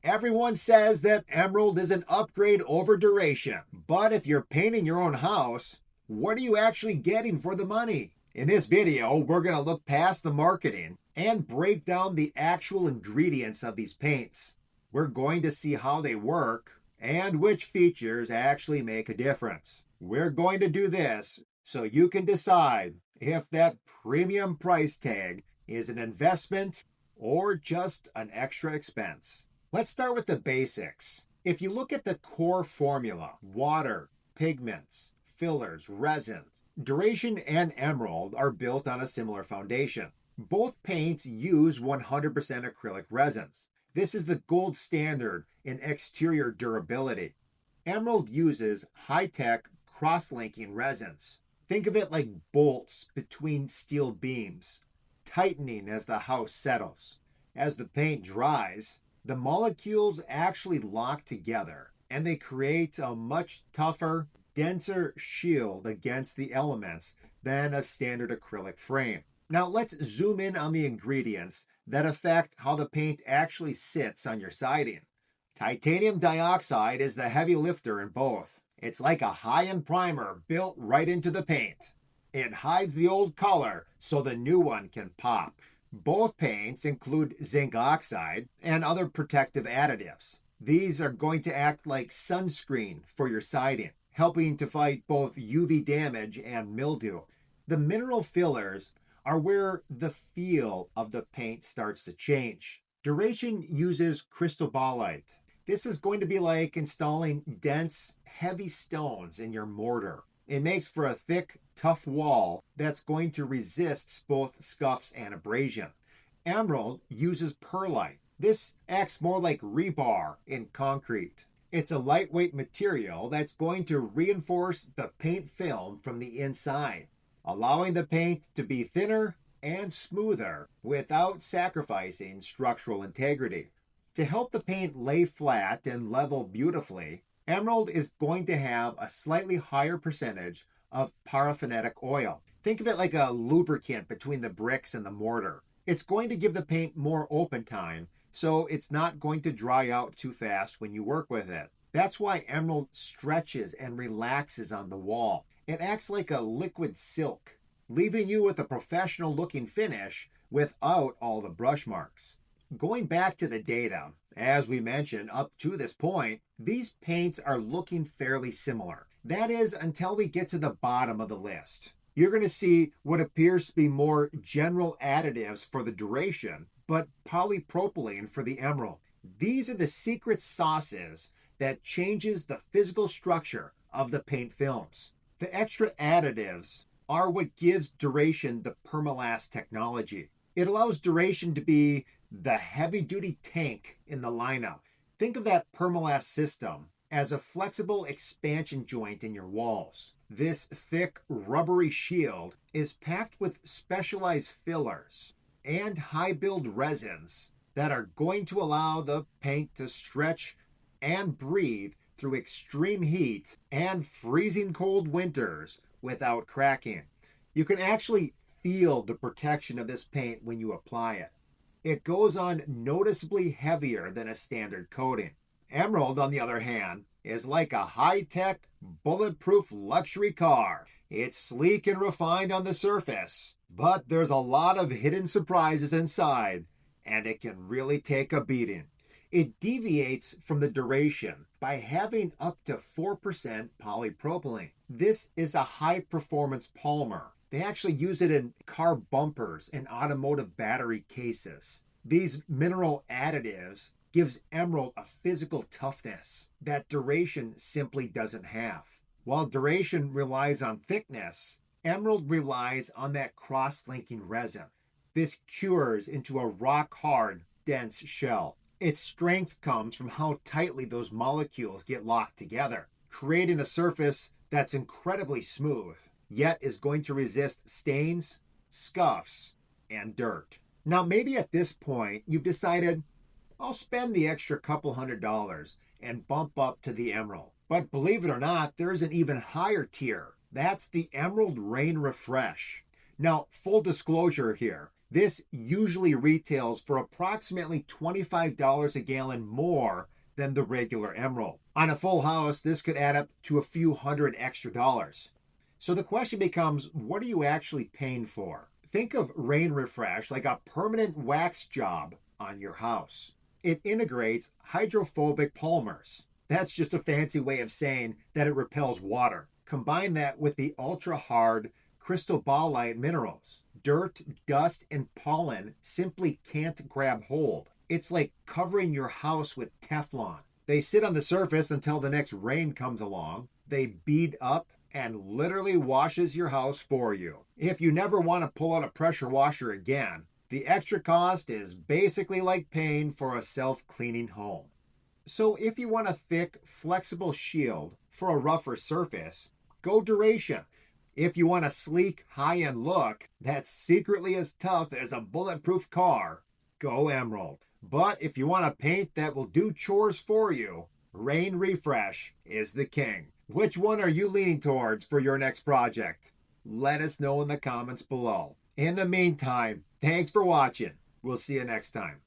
Everyone says that Emerald is an upgrade over duration, but if you're painting your own house, what are you actually getting for the money? In this video, we're going to look past the marketing and break down the actual ingredients of these paints. We're going to see how they work and which features actually make a difference. We're going to do this so you can decide if that premium price tag is an investment or just an extra expense. Let's start with the basics. If you look at the core formula, water, pigments, fillers, resins, Duration and Emerald are built on a similar foundation. Both paints use 100% acrylic resins. This is the gold standard in exterior durability. Emerald uses high-tech cross-linking resins. Think of it like bolts between steel beams, tightening as the house settles. As the paint dries, the molecules actually lock together, and they create a much tougher, denser shield against the elements than a standard acrylic frame. Now let's zoom in on the ingredients that affect how the paint actually sits on your siding. Titanium dioxide is the heavy lifter in both. It's like a high-end primer built right into the paint. It hides the old color so the new one can pop. Both paints include zinc oxide and other protective additives. These are going to act like sunscreen for your siding, helping to fight both UV damage and mildew. The mineral fillers are where the feel of the paint starts to change. Duration uses cristobalite. This is going to be like installing dense, heavy stones in your mortar. It makes for a thick, tough wall that's going to resist both scuffs and abrasion. Emerald uses perlite. This acts more like rebar in concrete. It's a lightweight material that's going to reinforce the paint film from the inside, allowing the paint to be thinner and smoother without sacrificing structural integrity. To help the paint lay flat and level beautifully, Emerald is going to have a slightly higher percentage of paraffinic oil. Think of it like a lubricant between the bricks and the mortar. It's going to give the paint more open time, so it's not going to dry out too fast when you work with it. That's why Emerald stretches and relaxes on the wall. It acts like a liquid silk, leaving you with a professional looking finish without all the brush marks. Going back to the data, as we mentioned up to this point, these paints are looking fairly similar. That is, until we get to the bottom of the list. You're going to see what appears to be more general additives for the Duration, but polypropylene for the Emerald. These are the secret sauces that changes the physical structure of the paint films. The extra additives are what gives Duration the Permalast technology. It allows Duration to be the heavy-duty tank in the lineup. Think of that Permalast system as a flexible expansion joint in your walls. This thick, rubbery shield is packed with specialized fillers and high-build resins that are going to allow the paint to stretch and breathe through extreme heat and freezing cold winters without cracking. You can actually feel the protection of this paint when you apply it. It goes on noticeably heavier than a standard coating. Emerald, on the other hand, is like a high-tech, bulletproof luxury car. It's sleek and refined on the surface, but there's a lot of hidden surprises inside, and it can really take a beating. It deviates from the Duration by having up to 4% polypropylene. This is a high-performance polymer. They actually use it in car bumpers and automotive battery cases. These mineral additives gives Emerald a physical toughness that Duration simply doesn't have. While Duration relies on thickness, Emerald relies on that cross-linking resin. This cures into a rock-hard, dense shell. Its strength comes from how tightly those molecules get locked together, creating a surface that's incredibly smooth, yet is going to resist stains, scuffs, and dirt. Now, maybe at this point, you've decided, I'll spend the extra couple $100 and bump up to the Emerald. But believe it or not, there's an even higher tier. That's the Emerald Rain Refresh. Now, full disclosure here, This usually retails for approximately $25 a gallon more than the regular Emerald. On a full house, this could add up to a few hundred extra dollars. So the question becomes, what are you actually paying for? Think of Rain Refresh like a permanent wax job on your house. It integrates hydrophobic polymers. That's just a fancy way of saying that it repels water. Combine that with the ultra-hard cristobalite minerals. Dirt, dust, and pollen simply can't grab hold. It's like covering your house with Teflon. They sit on the surface until the next rain comes along. They bead up and literally washes your house for you. If you never want to pull out a pressure washer again, the extra cost is basically like paying for a self-cleaning home. So if you want a thick, flexible shield for a rougher surface, go Duration. If you want a sleek, high-end look that's secretly as tough as a bulletproof car, go Emerald. But if you want a paint that will do chores for you, Rain Refresh is the king. Which one are you leaning towards for your next project? Let us know in the comments below. In the meantime, thanks for watching. We'll see you next time.